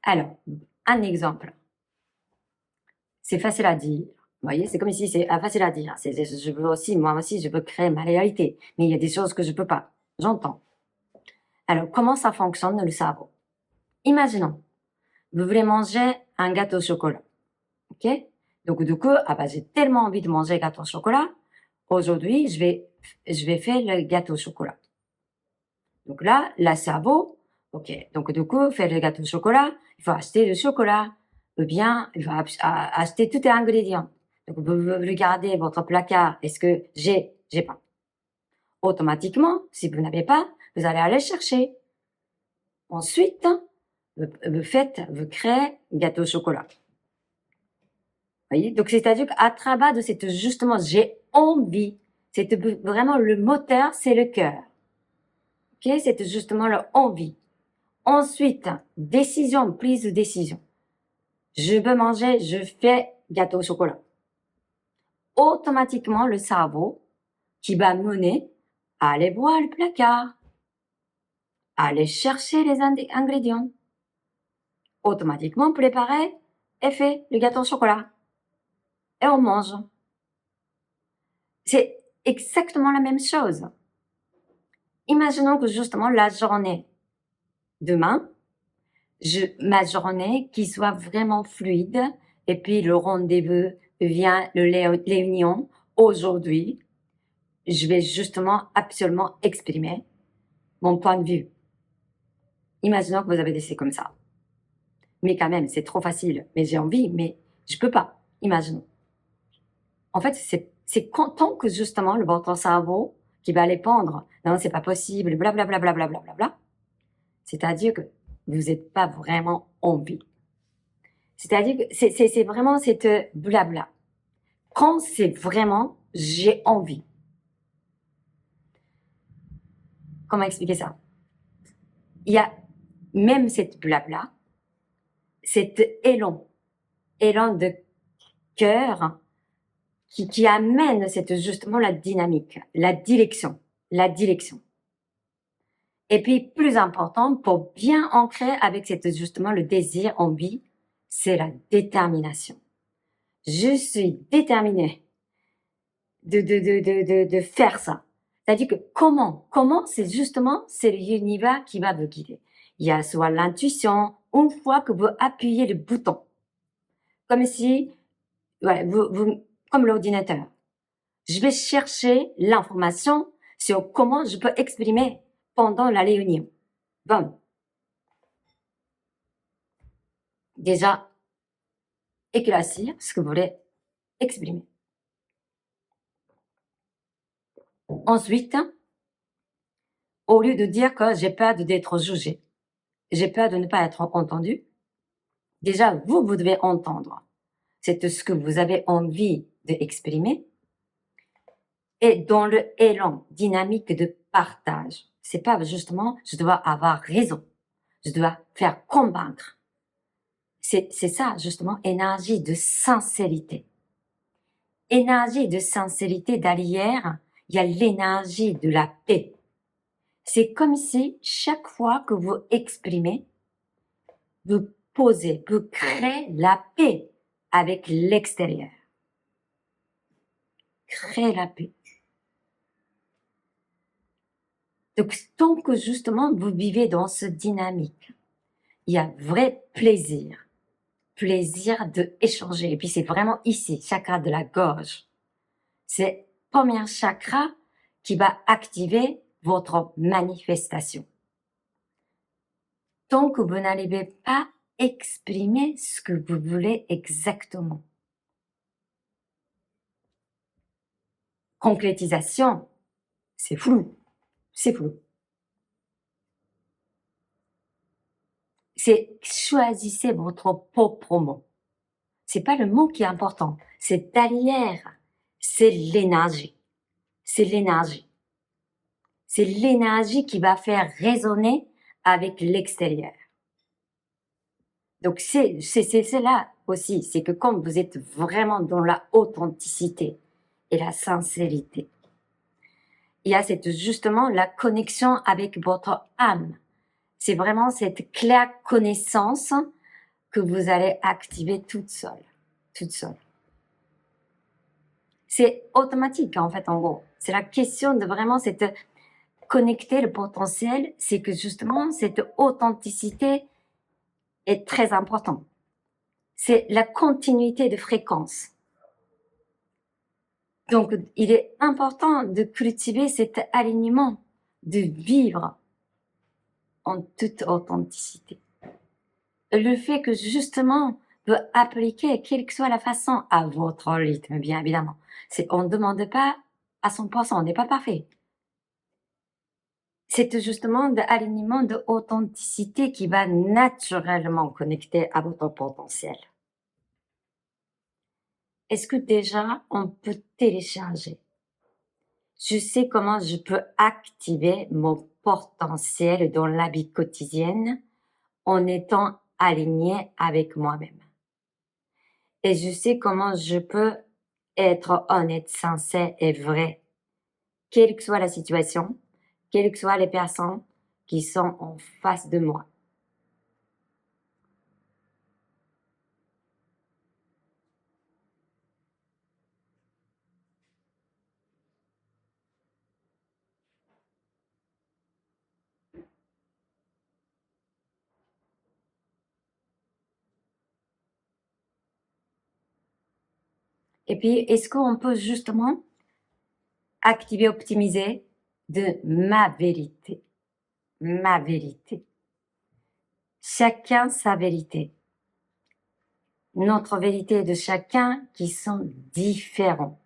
Alors, un exemple. C'est facile à dire. Vous voyez, c'est comme si c'est facile à dire. Je veux aussi, moi aussi, je veux créer ma réalité. Mais il y a des choses que je peux pas. J'entends. Alors, comment ça fonctionne le cerveau? Imaginons, vous voulez manger un gâteau au chocolat. Ok? Donc, du coup, j'ai tellement envie de manger un gâteau au chocolat. Aujourd'hui, je vais faire le gâteau au chocolat. Donc là, le cerveau, ok. Donc, du coup, faire le gâteau au chocolat, il faut acheter le chocolat. Ou bien, il faut acheter tous les ingrédients. Donc, vous regardez votre placard. Est-ce que j'ai pas? Automatiquement, si vous n'avez pas, vous allez aller chercher. Ensuite, vous créez gâteau au chocolat. Vous voyez? Donc, c'est-à-dire qu'à travers de cette, justement, j'ai envie. C'est vraiment le moteur, c'est le cœur. Ok? C'est justement le envie. Ensuite, décision, prise de décision. Je veux manger, je fais gâteau au chocolat. Automatiquement, le cerveau qui va mener à aller voir le placard, aller chercher les ingrédients. Automatiquement préparé et fait le gâteau au chocolat. Et on mange. C'est exactement la même chose. Imaginons que justement la journée demain, ma journée qui soit vraiment fluide et puis le rendez-vous vient le réunion aujourd'hui, je vais justement absolument exprimer mon point de vue. Imaginons que vous avez décidé comme ça. Mais quand même, c'est trop facile. Mais j'ai envie, mais je peux pas. Imaginons. En fait, c'est tant que justement votre cerveau qui va répondre, non, c'est pas possible, blablabla, blablabla, blablabla. C'est-à-dire que vous n'êtes pas vraiment envie. C'est-à-dire que c'est vraiment cette blabla. Quand c'est vraiment j'ai envie. Comment expliquer ça? Il y a même cette blabla, cet élan de cœur qui amène justement la dynamique, la direction. Et puis, plus important, pour bien ancrer avec justement le désir, envie, c'est la détermination. Je suis déterminée de faire ça. C'est-à-dire que comment, c'est justement, c'est l'univers qui va vous guider. Il y a soit l'intuition, une fois que vous appuyez le bouton. Comme si, ouais, comme l'ordinateur. Je vais chercher l'information sur comment je peux exprimer pendant la réunion. Bon. Déjà, éclaircir ce que vous voulez exprimer. Ensuite, au lieu de dire que j'ai peur d'être jugé, j'ai peur de ne pas être entendu, déjà, vous devez entendre. C'est ce que vous avez envie d'exprimer. Et dans le élan dynamique de partage, c'est pas justement, je dois avoir raison, je dois faire convaincre. C'est ça, justement, énergie de sincérité. Énergie de sincérité derrière, il y a l'énergie de la paix. C'est comme si chaque fois que vous exprimez, vous posez, vous créez la paix avec l'extérieur. Créez la paix. Donc, tant que justement vous vivez dans ce dynamique, il y a vrai plaisir de échanger. Et puis c'est vraiment ici, chakra de la gorge. C'est le premier chakra qui va activer votre manifestation. Tant que vous n'arrivez pas à exprimer ce que vous voulez exactement. Concrétisation, c'est flou. C'est flou. C'est choisissez votre propre mot. C'est pas le mot qui est important. C'est derrière. C'est l'énergie. C'est l'énergie. C'est l'énergie qui va faire résonner avec l'extérieur. Donc c'est là aussi, c'est que quand vous êtes vraiment dans la authenticité et la sincérité, il y a justement la connexion avec votre âme. C'est vraiment cette claire connaissance que vous allez activer toute seule. C'est automatique en fait, en gros. C'est la question de vraiment connecter le potentiel, c'est que justement cette authenticité est très importante. C'est la continuité de fréquence. Donc, il est important de cultiver cet alignement, de vivre en toute authenticité. Le fait que justement, vous appliquer, quelle que soit la façon, à votre rythme, bien évidemment. On ne demande pas à 100%, on n'est pas parfait. C'est justement de l'alignement de authenticité qui va naturellement connecter à votre potentiel. Est-ce que déjà, on peut télécharger? Je sais comment je peux activer mon potentiel dans la vie quotidienne en étant aligné avec moi-même. Et je sais comment je peux être honnête, sincère et vrai, quelle que soit la situation, quelles que soient les personnes qui sont en face de moi. Et puis, est-ce qu'on peut justement activer, optimiser de ma vérité? Ma vérité. Chacun sa vérité. Notre vérité de chacun qui sont différents.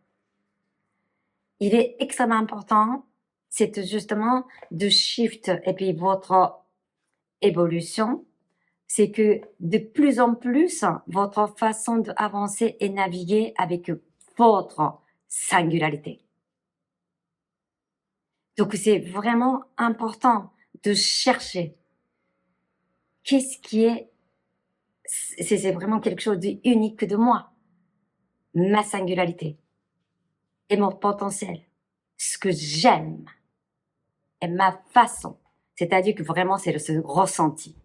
Il est extrêmement important, c'est justement de shift et puis votre évolution, c'est que de plus en plus, votre façon d'avancer et naviguer avec votre singularité. Donc c'est vraiment important de chercher qu'est-ce qui est, c'est vraiment quelque chose d'unique de moi, ma singularité et mon potentiel, ce que j'aime et ma façon. C'est-à-dire que vraiment c'est ce ressenti.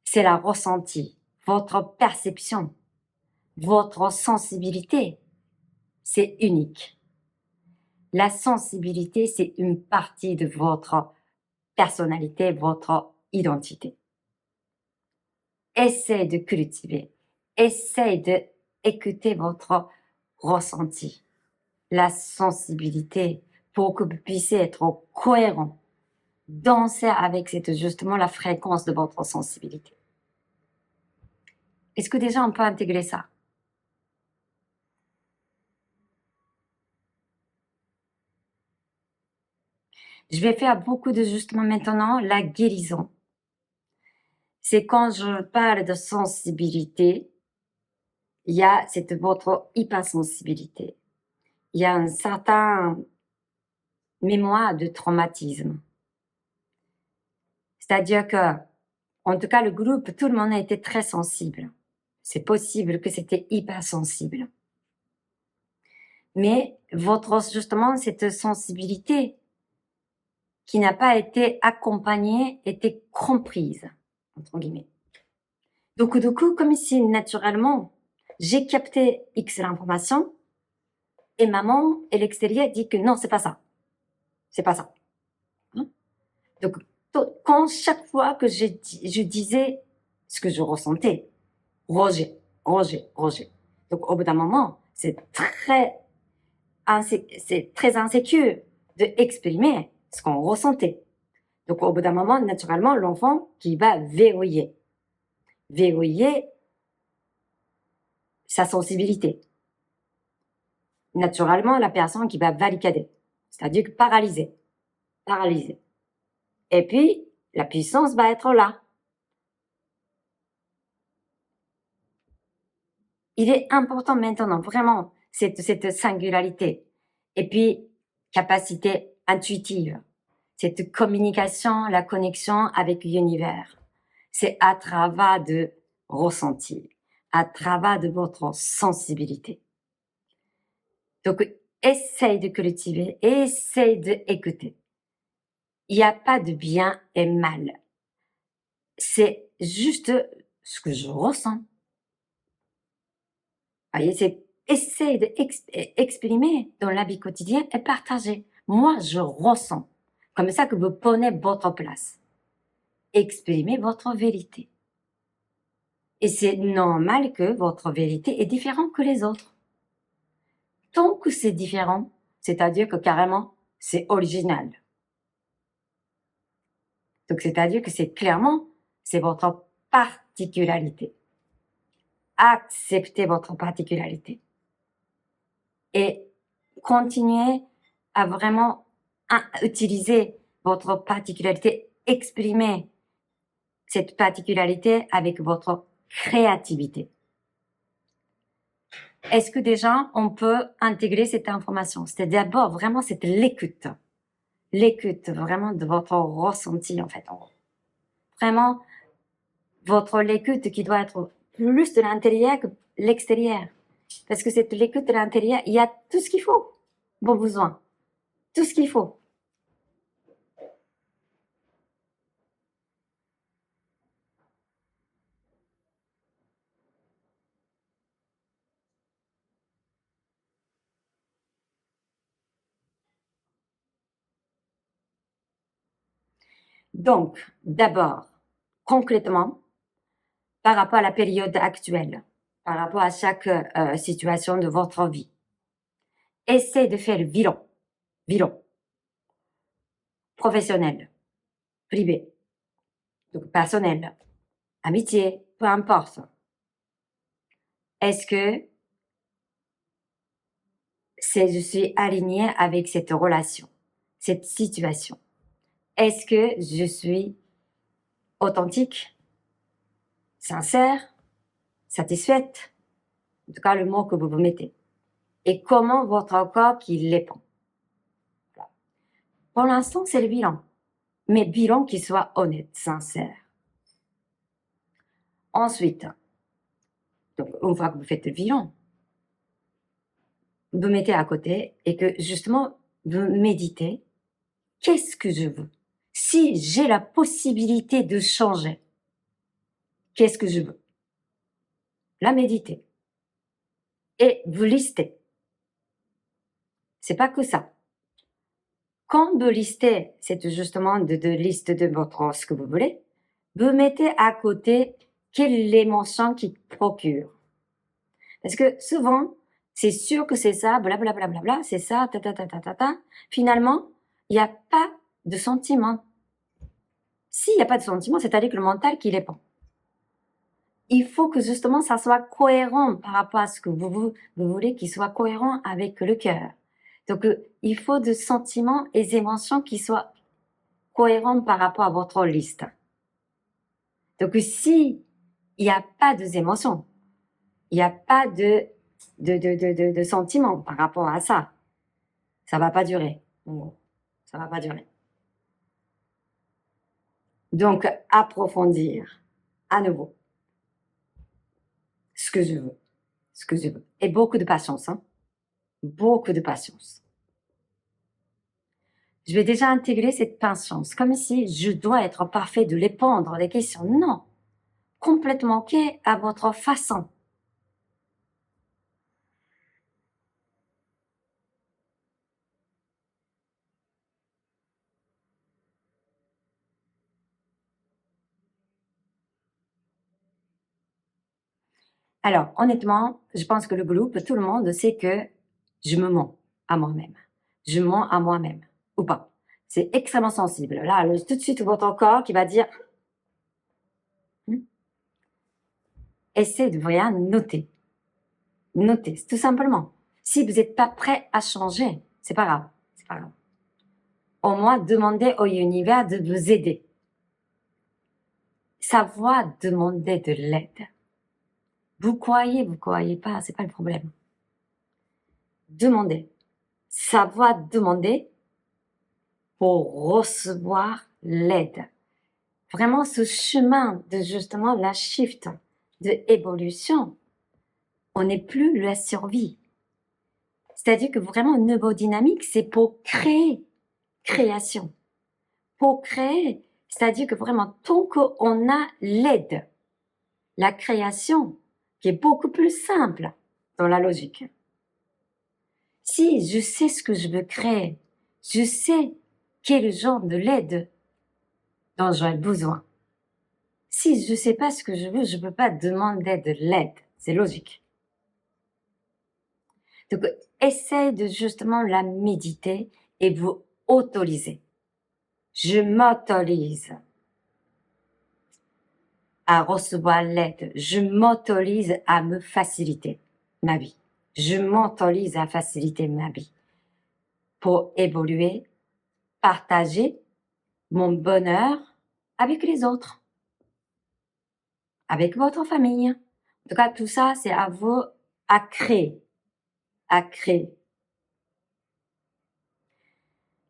C'est la ressenti, votre perception, votre sensibilité, c'est unique. La sensibilité, c'est une partie de votre personnalité, votre identité. Essayez de cultiver, essayez d'écouter votre ressenti, la sensibilité, pour que vous puissiez être cohérent, danser avec justement la fréquence de votre sensibilité. Est-ce que déjà on peut intégrer ça? Je vais faire beaucoup de justement maintenant la guérison. C'est quand je parle de sensibilité, il y a votre hypersensibilité. Il y a un certain mémoire de traumatisme. C'est-à-dire que, en tout cas, le groupe, tout le monde a été très sensible. C'est possible que c'était hypersensible. Mais justement, cette sensibilité qui n'a pas été accompagnée, était comprise, entre guillemets. Donc, du coup, comme si naturellement, j'ai capté X l'information, et maman, et l'extérieur dit que non, c'est pas ça. C'est pas ça. Hein? Donc, quand chaque fois que je disais ce que je ressentais, rejet, rejet, rejet. Donc, au bout d'un moment, c'est très insécure d'exprimer ce qu'on ressentait. Donc, au bout d'un moment, naturellement, l'enfant qui va verrouiller sa sensibilité. Naturellement, la personne qui va valicader, c'est-à-dire que paralyser. Et puis, la puissance va être là. Il est important maintenant, vraiment, cette singularité. Et puis, capacité intuitive. Cette communication, la connexion avec l'univers. C'est à travers de ressenti, à travers de votre sensibilité. Donc, essaye de cultiver, essaye d'écouter. Il n'y a pas de bien et mal. C'est juste ce que je ressens. Voyez, c'est essayer d'exprimer dans la vie quotidienne et partager. Moi, je ressens. Comme ça que vous prenez votre place. Exprimez votre vérité. Et c'est normal que votre vérité est différente que les autres. Tant que c'est différent, c'est-à-dire que carrément, c'est original. Donc, c'est-à-dire que c'est clairement, c'est votre particularité. Acceptez votre particularité. Et continuez à vraiment utiliser votre particularité, exprimer cette particularité avec votre créativité. Est-ce que déjà on peut intégrer cette information? C'est d'abord vraiment c'est l'écoute vraiment de votre ressenti en fait. Vraiment votre l'écoute qui doit être plus de l'intérieur que l'extérieur. Parce que cette l'écoute de l'intérieur, il y a tout ce qu'il faut, vos besoins, tout ce qu'il faut. Donc, d'abord, concrètement, par rapport à la période actuelle, par rapport à chaque situation de votre vie, essayez de faire bilan, professionnel, privé, donc personnel, amitié, peu importe. Est-ce que je suis alignée avec cette relation, cette situation? Est-ce que je suis authentique, sincère, satisfaite? En tout cas, le mot que vous vous mettez. Et comment votre corps qui répond? Voilà. Pour l'instant, c'est le bilan. Mais bilan qui soit honnête, sincère. Ensuite, donc, une fois que vous faites le bilan, vous mettez à côté et que justement, vous méditez. Qu'est-ce que je veux? Si j'ai la possibilité de changer, qu'est-ce que je veux? La méditer. Et vous listez. C'est pas que ça. Quand vous listez, c'est justement de liste de votre, ce que vous voulez, vous mettez à côté quelle émotion qui procure. Parce que souvent, c'est sûr que c'est ça, blablabla, bla, bla, bla, c'est ça, ta, ta, ta, ta, ta, ta. Finalement, il n'y a pas de sentiment. S'il n'y a pas de sentiment, c'est-à-dire que le mental qui répond. Il faut que justement ça soit cohérent par rapport à ce que vous voulez qu'il soit cohérent avec le cœur. Donc, il faut des sentiments et des émotions qui soient cohérents par rapport à votre liste. Donc, si il n'y a pas de émotions, il n'y a pas de sentiments par rapport à ça, ça va pas durer. Ça va pas durer. Donc, approfondir à nouveau ce que je veux. Et beaucoup de patience, hein. Beaucoup de patience. Je vais déjà intégrer cette patience, comme si je dois être parfait de répondre des questions. Non, complètement ok à votre façon. Alors, honnêtement, je pense que le groupe, tout le monde sait que je me mens à moi-même. Je mens à moi-même, ou pas. C'est extrêmement sensible. Là, tout de suite, votre corps qui va dire, essayez de rien noter. Notez, tout simplement. Si vous n'êtes pas prêt à changer, c'est pas grave, c'est pas grave. Au moins, demandez au univers de vous aider. Savoir demander de l'aide. Vous croyez pas, c'est pas le problème. Demandez. Savoir demander pour recevoir l'aide. Vraiment, ce chemin de justement la shift, de évolution, on n'est plus la survie. C'est-à-dire que vraiment, neurodynamique, c'est pour créer, création. Pour créer, c'est-à-dire que vraiment, tant qu'on a l'aide, la création, qui est beaucoup plus simple dans la logique. Si je sais ce que je veux créer, je sais quel genre de l'aide dont j'aurai besoin. Si je ne sais pas ce que je veux, je ne peux pas demander de l'aide. C'est logique. Donc, essaye de justement la méditer et vous autoriser. Je m'autorise à recevoir l'aide. Je m'autorise à me faciliter ma vie. Je m'autorise à faciliter ma vie pour évoluer, partager mon bonheur avec les autres, avec votre famille. En tout cas, tout ça, c'est à vous à créer, à créer.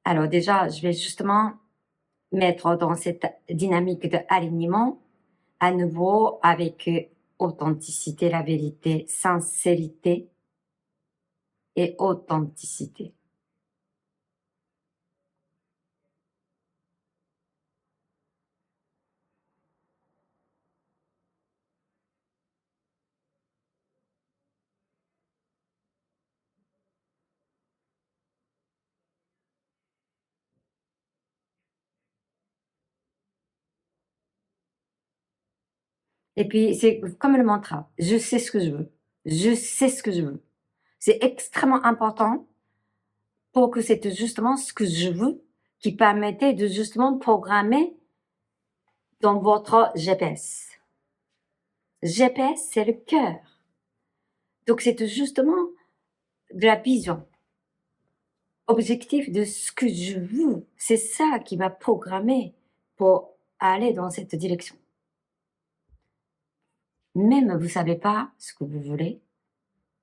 Alors déjà, je vais justement mettre dans cette dynamique d'alignement à nouveau avec authenticité, la vérité, sincérité et authenticité. Et puis, c'est comme le mantra, je sais ce que je veux. Je sais ce que je veux. C'est extrêmement important pour que c'est justement ce que je veux qui permettait de justement programmer dans votre GPS. GPS, c'est le cœur. Donc, c'est justement de la vision. Objectif de ce que je veux. C'est ça qui va programmer pour aller dans cette direction. Même vous savez pas ce que vous voulez,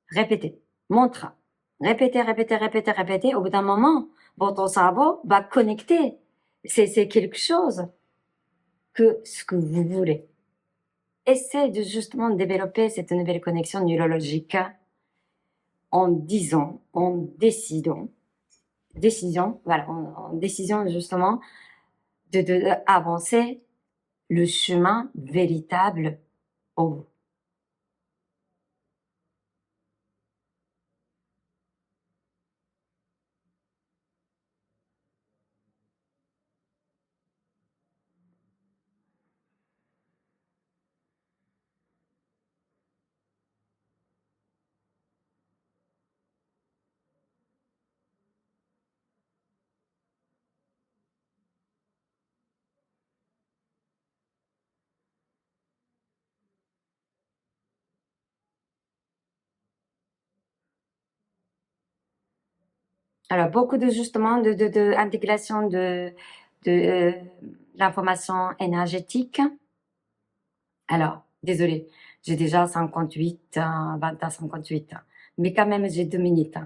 répétez. Mantra. Répétez, répétez, répétez, répétez. Au bout d'un moment, votre cerveau va connecter. C'est quelque chose que ce que vous voulez. Essayez de justement développer cette nouvelle connexion neurologique en disant, en décidant, voilà, en décision justement de avancer le chemin véritable pour vous. Alors, beaucoup de justement de intégration de l'information énergétique. Alors, désolé, j'ai déjà 58, 20 à 58, mais quand même, j'ai 2 minutes.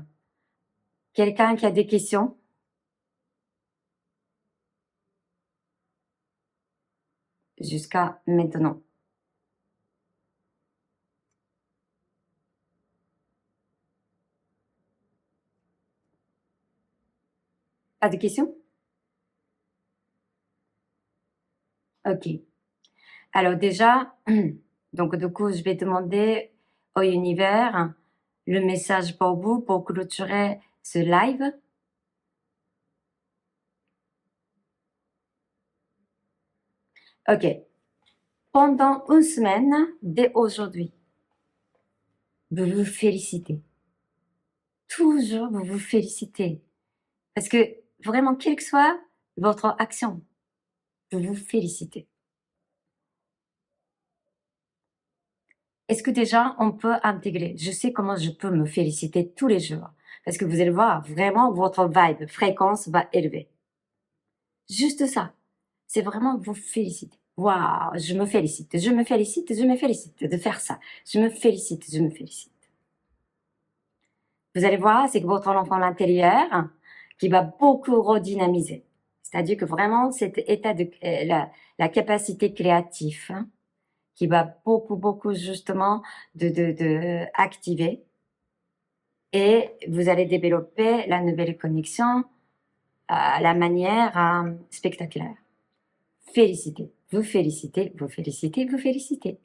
Quelqu'un qui a des questions? Jusqu'à maintenant. Pas de questions? Ok. Alors déjà, donc du coup, je vais demander au univers le message pour vous pour clôturer ce live. Ok. Pendant une semaine, dès aujourd'hui, vous vous félicitez. Toujours vous vous félicitez. Parce que vraiment, quelle que soit votre action, vous vous félicitez. Est-ce que déjà on peut intégrer, je sais comment je peux me féliciter tous les jours, parce que vous allez voir, vraiment votre vibe, fréquence va élever. Juste ça, c'est vraiment vous féliciter. Waouh, je me félicite, je me félicite, je me félicite de faire ça. Je me félicite, je me félicite. Vous allez voir, c'est que votre enfant à l'intérieur qui va beaucoup redynamiser. C'est-à-dire que vraiment cet état de la capacité créative qui va beaucoup justement de activer et vous allez développer la nouvelle connexion à la manière spectaculaire. Félicitez, vous félicitez, vous félicitez, vous félicitez.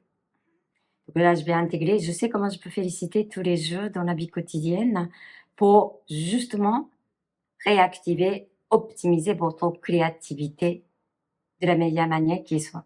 Donc là, je vais intégrer, je sais comment je peux féliciter tous les jours dans la vie quotidienne pour justement réactiver, optimiser votre créativité de la meilleure manière qui soit.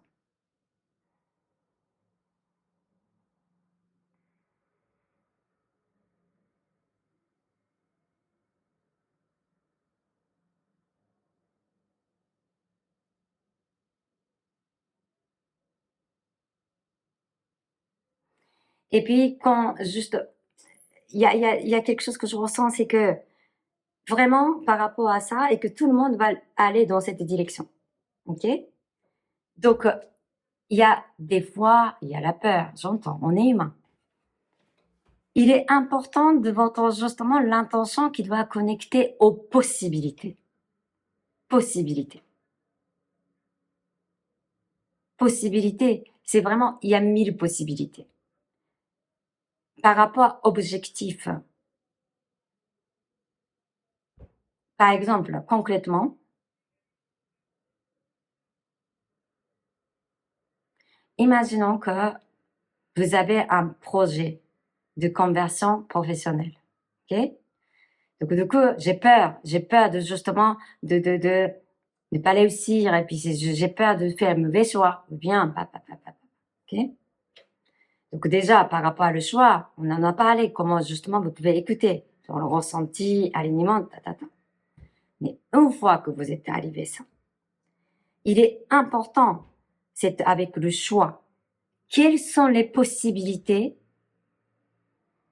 Et puis, quand juste, il y a quelque chose que je ressens, c'est que vraiment par rapport à ça et que tout le monde va aller dans cette direction. OK? Donc, il y a des fois, il y a la peur, j'entends, on est humain. Il est important de votre justement l'intention qui doit connecter aux possibilités. Possibilités. Possibilités, C'est vraiment, il y a 1000 possibilités. Par rapport à objectif, par exemple, concrètement, imaginons que vous avez un projet de conversion professionnelle, ok? Donc du coup, j'ai peur de justement de ne pas réussir et puis j'ai peur de faire un mauvais choix. Bien, ok? Donc déjà, par rapport à le choix, on en a parlé, comment justement vous pouvez écouter sur le ressenti, alignement, Mais une fois que vous êtes arrivé à ça, il est important, c'est avec le choix, quelles sont les possibilités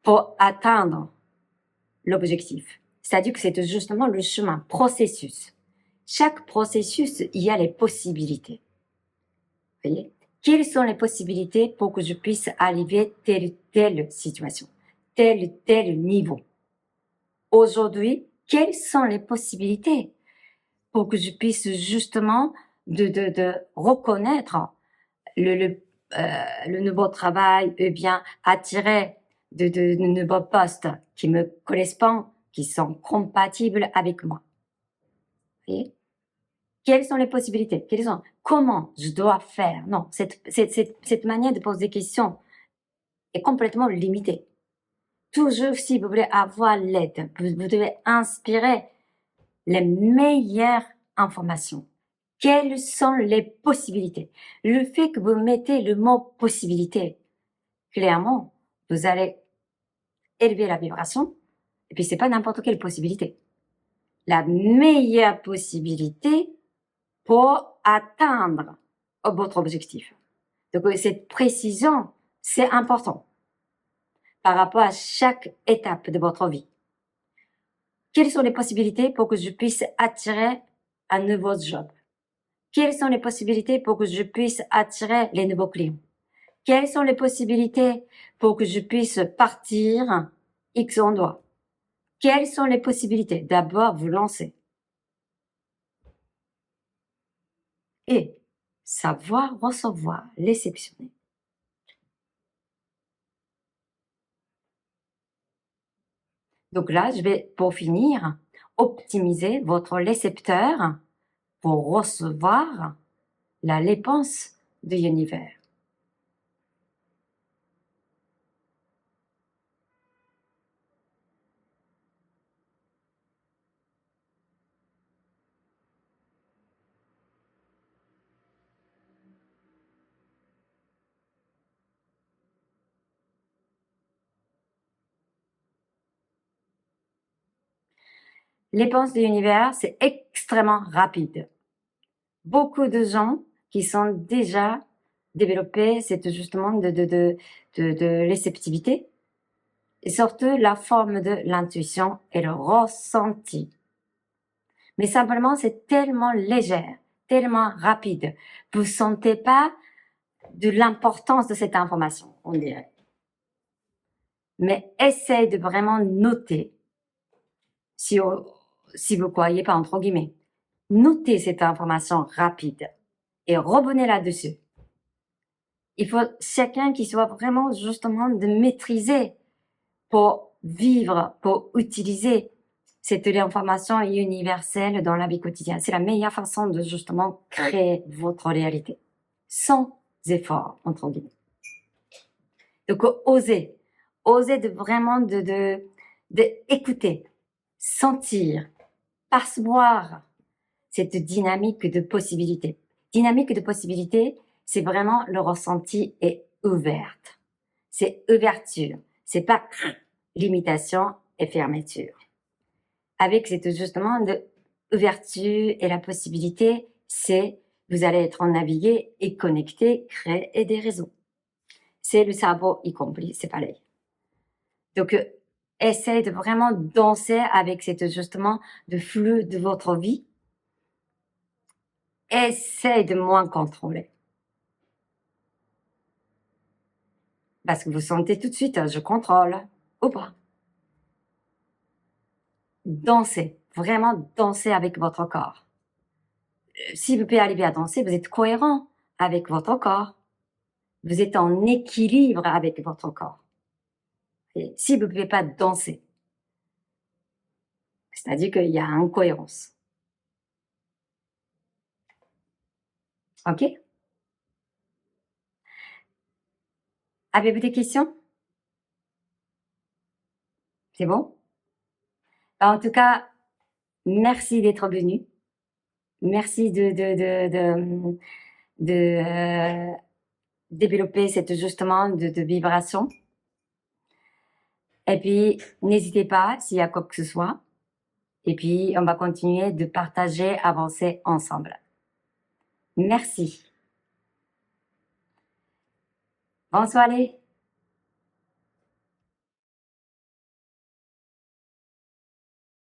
pour atteindre l'objectif. C'est-à-dire que c'est justement le chemin, processus. Chaque processus, il y a les possibilités. Vous voyez? Quelles sont les possibilités pour que je puisse arriver à telle ou telle situation, tel ou tel niveau? Aujourd'hui, quelles sont les possibilités pour que je puisse justement de reconnaître le nouveau travail, ou bien attirer de nouveaux postes qui me correspondent, qui sont compatibles avec moi. Vous voyez? Quelles sont les possibilités? Comment je dois faire? Non, cette manière de poser des questions est complètement limitée. Toujours, si vous voulez avoir l'aide, vous devez inspirer les meilleures informations. Quelles sont les possibilités? Le fait que vous mettez le mot possibilité, clairement, vous allez élever la vibration. Et puis, c'est pas n'importe quelle possibilité. La meilleure possibilité pour atteindre votre objectif. Donc, cette précision, c'est important par rapport à chaque étape de votre vie. Quelles sont les possibilités pour que je puisse attirer un nouveau job? Quelles sont les possibilités pour que je puisse attirer les nouveaux clients? Quelles sont les possibilités pour que je puisse partir X endroit? Quelles sont les possibilités? D'abord, vous lancer. Et savoir recevoir, l'exceptionner. Donc là, je vais, pour finir, optimiser votre récepteur pour recevoir la réponse de l'univers. Réponse de l'univers, c'est extrêmement rapide. Beaucoup de gens qui sont déjà développés cette justement de réceptivité et surtout la forme de l'intuition et le ressenti. Mais simplement, c'est tellement légère, tellement rapide. Vous sentez pas de l'importance de cette information, on dirait. Mais essayez de vraiment noter, si vous croyez pas entre guillemets, notez cette information rapide et revenez là-dessus. Il faut chacun qui soit vraiment justement de maîtriser pour vivre, pour utiliser cette information universelle dans la vie quotidienne. C'est la meilleure façon de justement créer votre réalité. Sans effort, entre guillemets. Donc, oser de vraiment de écouter, sentir, percevoir cette dynamique de possibilités. Dynamique de possibilités, c'est vraiment le ressenti est ouverte. C'est ouverture. C'est pas limitation et fermeture. Avec cette justement de ouverture et la possibilité, c'est vous allez être en naviguer et connecté, créer des réseaux. C'est le cerveau y compris, c'est pareil. Donc, essayez de vraiment danser avec cette justement de flux de votre vie. Essayez de moins contrôler. Parce que vous sentez tout de suite, je contrôle ou pas. Dansez, vraiment dansez avec votre corps. Si vous pouvez arriver à danser, vous êtes cohérent avec votre corps. vous êtes en équilibre avec votre corps. Et si vous ne pouvez pas danser, c'est-à-dire qu'il y a incohérence. OK? Avez-vous des questions? C'est bon? En tout cas, merci d'être venu. Merci de développer cette justement de vibration. Et puis, n'hésitez pas s'il y a quoi que ce soit. Et puis, on va continuer de partager, avancer ensemble. Merci. Bonne soirée.